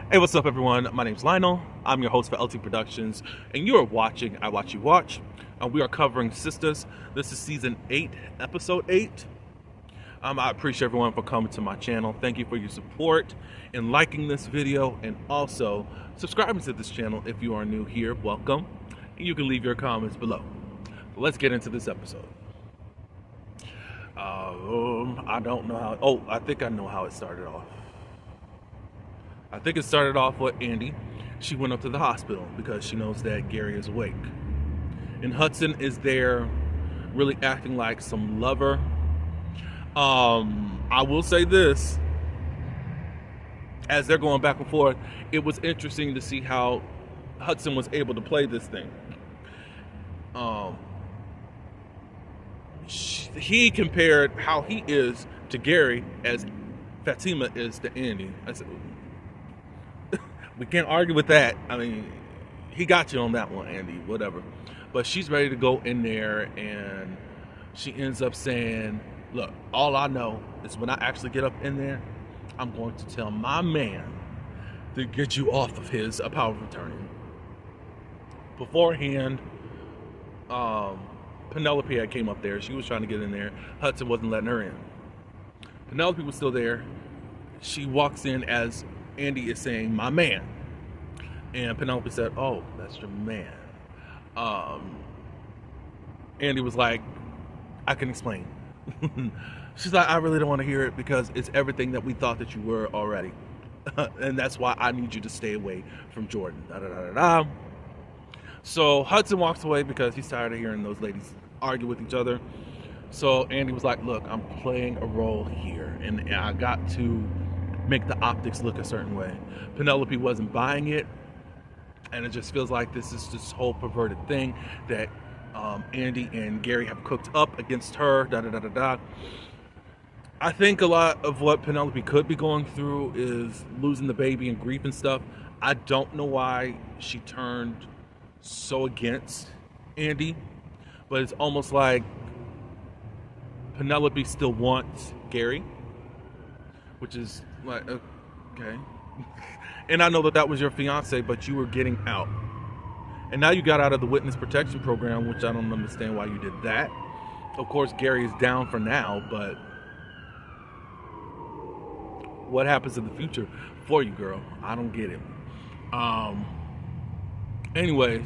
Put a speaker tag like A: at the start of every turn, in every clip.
A: Hey, what's up, everyone? My name's Lionel. I'm your host for LT Productions, and you are watching I Watch You Watch. We are covering Sistas. This is season 8, episode 8. I appreciate everyone for coming to my channel. Thank you for your support and liking this video, and also subscribing to this channel if you are new here. Welcome, and you can leave your comments below. Let's get into this episode. I don't know how. Oh, I think I know how it started off. I think it started off with Andy. She went up to the hospital because she knows that Gary is awake. And Hudson is there really acting like some lover. I will say this. As they're going back and forth, it was interesting to see how Hudson was able to play this thing. He compared how he is to Gary as Fatima is to Andy. I said, we can't argue with that. I mean, he got you on that one, Andy, whatever. But she's ready to go in there, and she ends up saying, look, all I know is when I actually get up in there, I'm going to tell my man to get you off of his power of attorney. Beforehand, Penelope had came up there. She was trying to get in there. Hudson wasn't letting her in. Penelope was still there. She walks in as Andy is saying, my man. And Penelope said, oh, that's your man. Andy was like, I can explain. She's like, I really don't want to hear it because it's everything that we thought that you were already. And that's why I need you to stay away from Jordan. Da, da, da, da, da. So Hudson walks away because he's tired of hearing those ladies argue with each other. So Andy was like, look, I'm playing a role here, and I got to make the optics look a certain way. Penelope wasn't buying it, and it just feels like this is this whole perverted thing that Andy and Gary have cooked up against her, da da da da da. I think a lot of what Penelope could be going through is losing the baby and grief and stuff. I don't know why she turned so against Andy, but it's almost like Penelope still wants Gary, which is like, okay. And I know that that was your fiance, but you were getting out. And now you got out of the witness protection program, which I don't understand why you did that. Of course, Gary is down for now, but what happens in the future for you, girl? I don't get it. Anyways,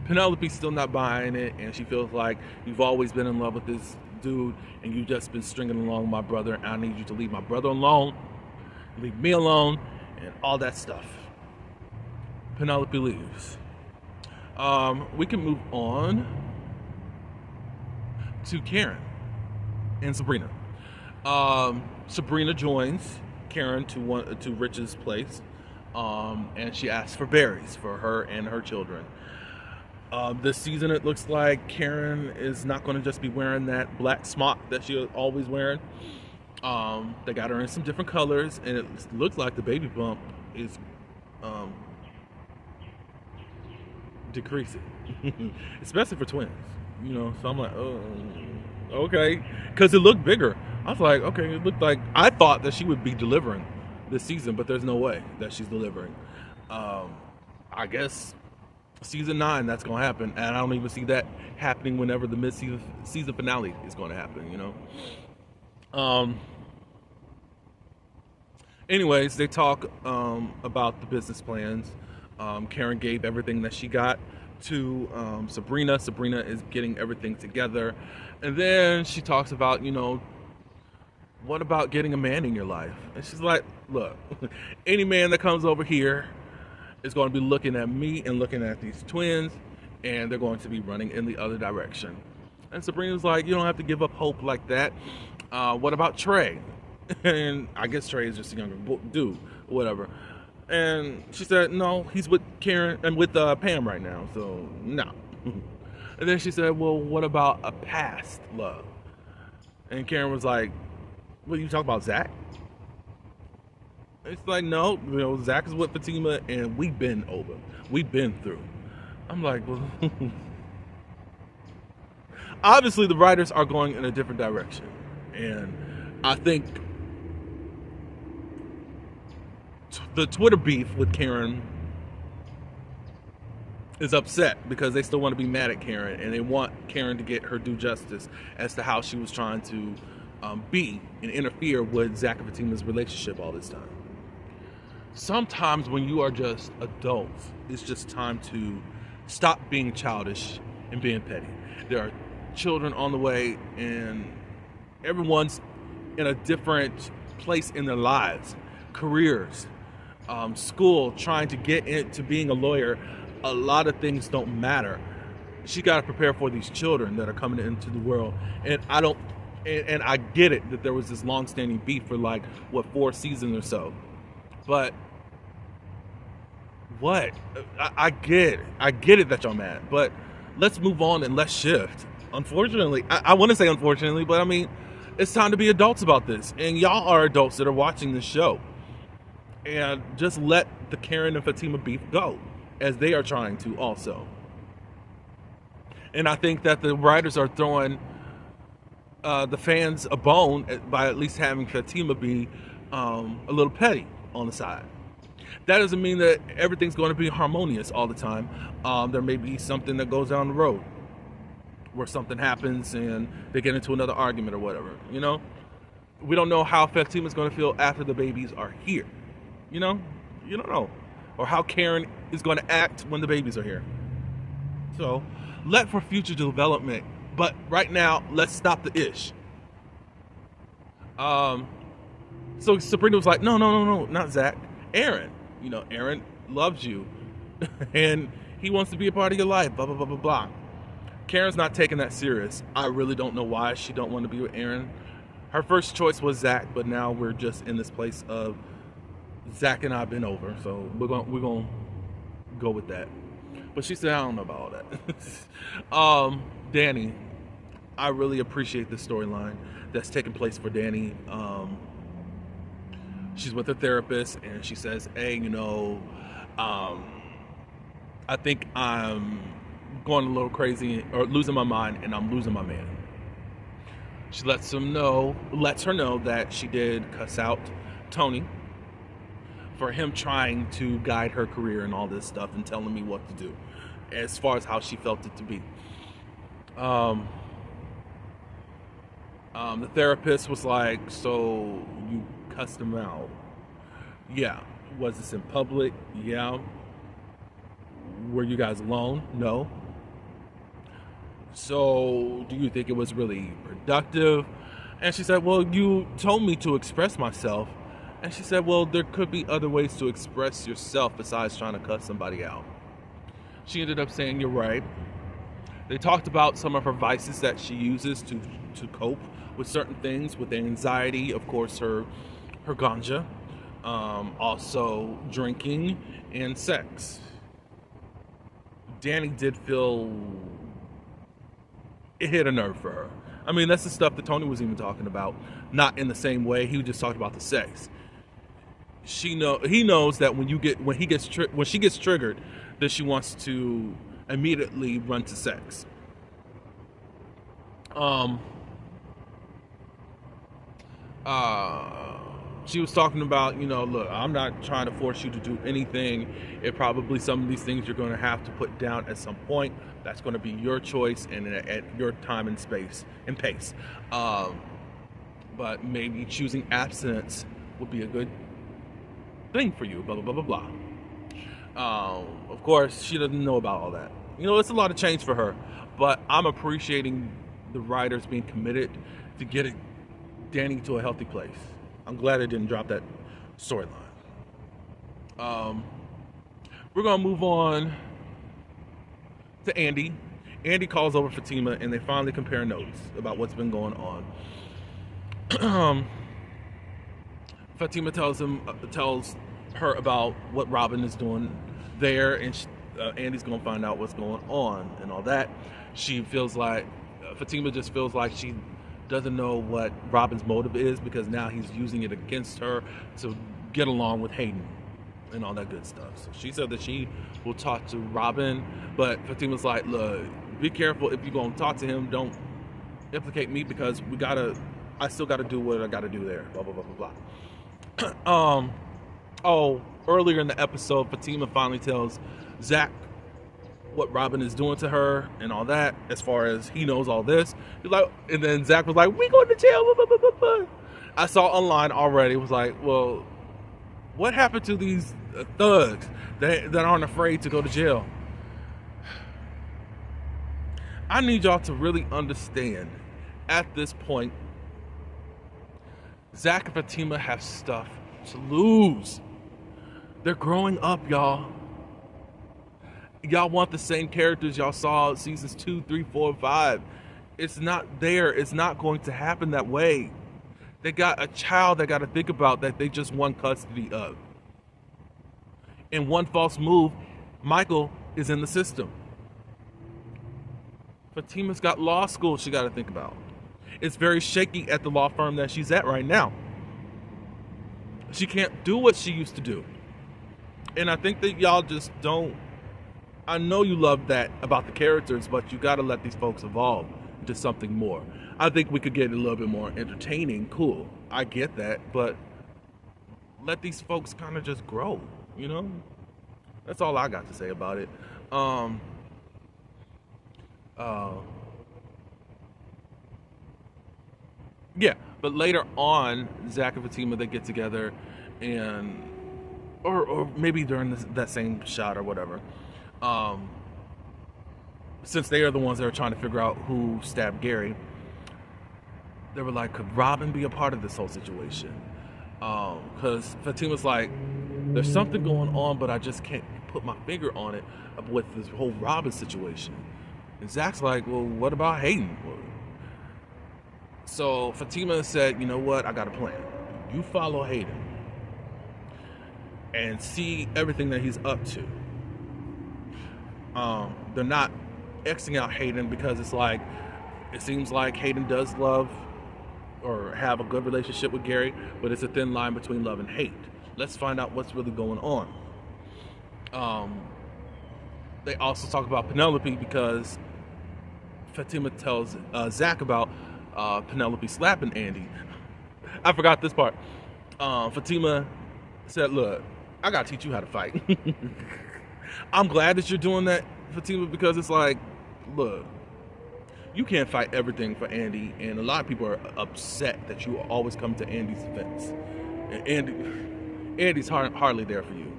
A: Penelope's still not buying it, and she feels like you've always been in love with this dude, and you've just been stringing along my brother, and I need you to leave my brother alone, leave me alone, and all that stuff. Penelope leaves. We can move on to Karen and Sabrina. Sabrina joins Karen to Rich's place, and she asks for berries for her and her children. This season, it looks like Karen is not going to just be wearing that black smock that she was always wearing. They got her in some different colors, and it looks like the baby bump is decreasing, especially for twins. You know, so I'm like, oh, okay, because it looked bigger. I was like, okay, it looked like I thought that she would be delivering this season, but there's no way that she's delivering. I guess season 9 that's going to happen, and I don't even see that happening whenever the mid-season finale is going to happen. You know. Anyways, they talk about the business plans. Karen gave everything that she got to Sabrina. Sabrina is getting everything together. And then she talks about, you know, what about getting a man in your life? And she's like, look, any man that comes over here is going to be looking at me and looking at these twins, and they're going to be running in the other direction. And Sabrina's like, you don't have to give up hope like that. What about Trey? And I guess Trey is just a younger dude, whatever. And she said, no, he's with Karen and with Pam right now, so no. And then she said, well, what about a past love? And Karen was like, what, you talking about Zach? It's like, no, you know, Zach is with Fatima, and we've been through. I'm like, well, obviously the writers are going in a different direction, and I think the Twitter beef with Karen is upset because they still want to be mad at Karen, and they want Karen to get her due justice as to how she was trying to be and interfere with Zach and Fatima's relationship all this time. Sometimes when you are just adults, it's just time to stop being childish and being petty. There are children on the way, and everyone's in a different place in their lives, careers, school, trying to get into being a lawyer. A lot of things don't matter. She got to prepare for these children that are coming into the world, and I get it that there was this long-standing beef for 4 seasons or so, but what? I get it that y'all mad, but let's move on and let's shift. Unfortunately, I want to say unfortunately, but I mean, it's time to be adults about this, and y'all are adults that are watching this show, and just let the Karen and Fatima beef go, as they are trying to also. And I think that the writers are throwing the fans a bone by at least having Fatima be a little petty on the side. That doesn't mean that everything's going to be harmonious all the time. There may be something that goes down the road where something happens and they get into another argument or whatever, you know? We don't know how Fatima's going to feel after the babies are here, you know? You don't know. Or how Karen is going to act when the babies are here. So, let for future development. But right now, let's stop the ish. So Sabrina was like, no, not Zach. Aaron. You know, Aaron loves you. And he wants to be a part of your life, blah, blah, blah, blah, blah. Karen's not taking that serious. I really don't know why she don't want to be with Aaron. Her first choice was Zach, but now we're just in this place of Zach and I've been over, so we're gonna go with that. But she said, I don't know about all that. Danny, I really appreciate this storyline that's taking place for Danny. She's with her therapist, and she says, hey, you know, I think I'm going a little crazy or losing my mind, and I'm losing my man. She lets her know that she did cuss out Tony for him trying to guide her career and all this stuff and telling me what to do as far as how she felt it to be. The therapist was like, so you cussed him out? Yeah. Was this in public? Yeah. Were you guys alone? No. So do you think it was really productive? And she said, well, you told me to express myself. And she said, well, there could be other ways to express yourself besides trying to cuss somebody out. She ended up saying, you're right. They talked about some of her vices that she uses to cope with certain things, with anxiety, of course, her ganja, also drinking and sex. Danny did feel it hit a nerve for her. I mean, that's the stuff that Tony was even talking about, not in the same way. He just talked about the sex. He knows that when she gets triggered, that she wants to immediately run to sex. She was talking about, you know, look, I'm not trying to force you to do anything. It probably some of these things you're going to have to put down at some point. That's going to be your choice and at your time and space and pace. But maybe choosing abstinence would be a good thing for you, blah, blah, blah, blah, blah. Of course, she doesn't know about all that. You know, it's a lot of change for her, but I'm appreciating the writers being committed to getting Danny to a healthy place. I'm glad I didn't drop that storyline. We're going to move on to Andy. Andy calls over Fatima, and they finally compare notes about what's been going on. Fatima tells her about what Robin is doing there, and Andy's going to find out what's going on and all that. Fatima just feels like she doesn't know what Robin's motive is, because now he's using it against her to get along with Hayden and all that good stuff. So she said that she will talk to Robin, but Fatima's like, look, be careful if you're going to talk to him. Don't implicate me, because I still got to do what I got to do there. Blah, blah, blah, blah, blah. Oh, earlier in the episode, Fatima finally tells Zach what Robin is doing to her and all that, as far as he knows all this. He's like, and then Zach was like, "We going to jail." Blah, blah, blah, blah. I saw online already. Was like, well, what happened to these thugs that aren't afraid to go to jail? I need y'all to really understand. At this point, Zach and Fatima have stuff to lose. They're growing up, y'all. Y'all want the same characters y'all saw seasons 2, 3, 4, and 5. It's not there. It's not going to happen that way. They got a child they got to think about that they just won custody of. In one false move, Michael is in the system. Fatima's got law school she got to think about. It's very shaky at the law firm that she's at right now. She can't do what she used to do. And I think that y'all just don't. I know you love that about the characters, but you got to let these folks evolve into something more. I think we could get a little bit more entertaining. Cool. I get that. But let these folks kind of just grow, you know? That's all I got to say about it. Yeah, but later on, Zach and Fatima, they get together and or maybe during that same shot or whatever, since they are the ones that are trying to figure out who stabbed Gary, they were like, could Robin be a part of this whole situation? Because Fatima's like, there's something going on, but I just can't put my finger on it with this whole Robin situation. And Zach's like, well, what about Hayden? So Fatima said, you know what, I got a plan. You follow Hayden and see everything that he's up to. They're not Xing out Hayden because it's like, it seems like Hayden does love or have a good relationship with Gary, but it's a thin line between love and hate. Let's find out what's really going on. They also talk about Penelope because Fatima tells Zach about Penelope slapping Andy. I forgot this part. Fatima said, look, I gotta teach you how to fight. I'm glad that you're doing that, Fatima, because it's like, look, you can't fight everything for Andy, and a lot of people are upset that you always come to Andy's defense. And Andy's hardly there for you.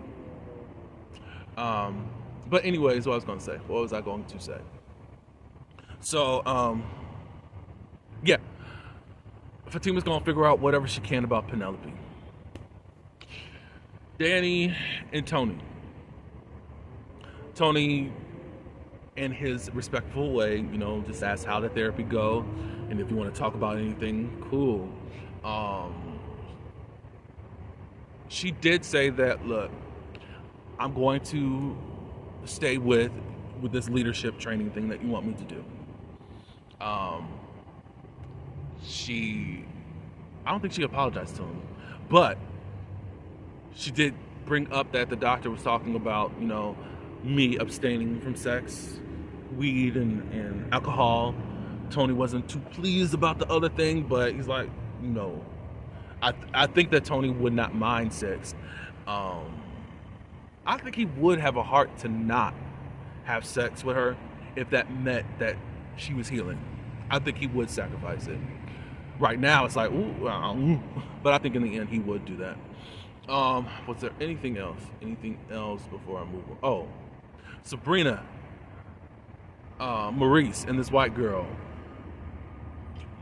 A: But anyways, what I was going to say. What was I going to say? So, yeah. Fatima's going to figure out whatever she can about Penelope. Danny and Tony. Tony, in his respectful way, you know, just asks how did therapy go, and if you want to talk about anything, cool. She did say that, look, I'm going to stay with this leadership training thing that you want me to do. I don't think she apologized to him, but she did bring up that the doctor was talking about, you know, me abstaining from sex, weed, and alcohol. Tony wasn't too pleased about the other thing, but he's like, no. I think that Tony would not mind sex. I think he would have a heart to not have sex with her if that meant that she was healing. I think he would sacrifice it. Right now, it's like, ooh, but I think in the end he would do that. Was there anything else? Anything else before I move on? Oh, Sabrina, Maurice, and this white girl.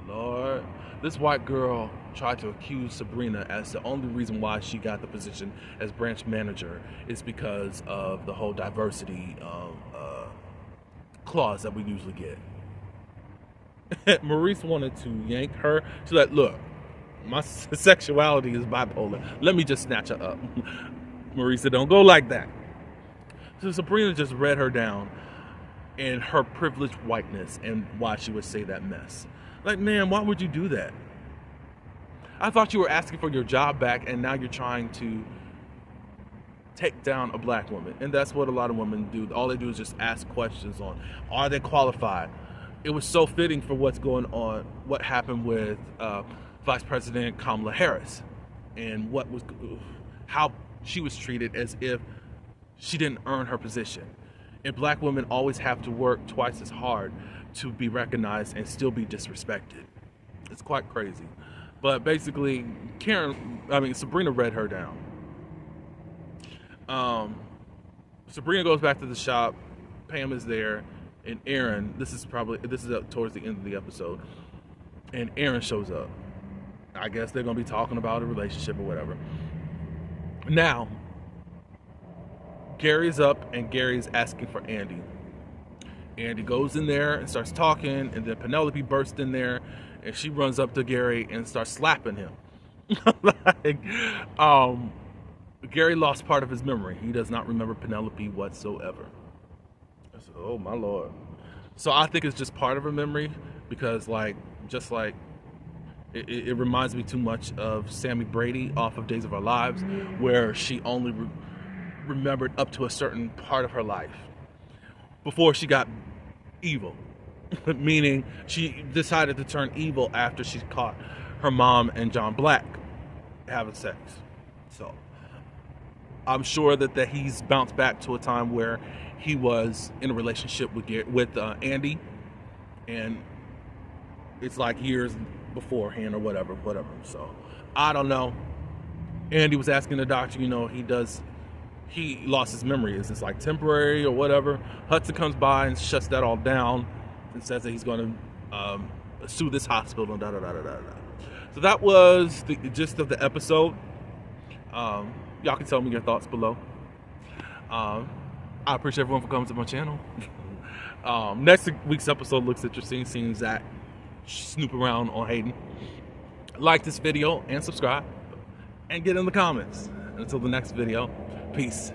A: Lord, this white girl tried to accuse Sabrina as the only reason why she got the position as branch manager is because of the whole diversity clause that we usually get. Maurice wanted to yank her. She's like, look, my sexuality is bipolar. Let me just snatch her up. Maurice said, don't go like that. So Sabrina just read her down in her privileged whiteness and why she would say that mess. Like, man, why would you do that? I thought you were asking for your job back, and now you're trying to take down a black woman. And that's what a lot of women do. All they do is just ask questions on, are they qualified? It was so fitting for what's going on, what happened with Vice President Kamala Harris, and how she was treated as if she didn't earn her position. And black women always have to work twice as hard to be recognized and still be disrespected. It's quite crazy. But basically, Sabrina read her down. Sabrina goes back to the shop. Pam is there, and Aaron. This is towards the end of the episode, and Aaron shows up. I guess they're gonna be talking about a relationship or whatever. Now, Gary's up, and Gary's asking for Andy. Andy goes in there and starts talking, and then Penelope bursts in there, and she runs up to Gary and starts slapping him. Gary lost part of his memory. He does not remember Penelope whatsoever. I said, oh my Lord. So I think it's just part of her memory, because it reminds me too much of Sammy Brady off of Days of Our Lives, where she only remembered up to a certain part of her life before she got evil. Meaning she decided to turn evil after she caught her mom and John Black having sex. So I'm sure that he's bounced back to a time where he was in a relationship with Andy, and it's like years beforehand or whatever. So I don't know. Andy was asking the doctor, he lost his memory. Is this like temporary or whatever? Hudson comes by and shuts that all down and says that he's going to sue this hospital and So that was the gist of the episode. Y'all can tell me your thoughts below. I appreciate everyone for coming to my channel. Next week's episode looks interesting, seeing Zach snoop around on Hayden. Like this video and subscribe and get in the comments. And until the next video, peace.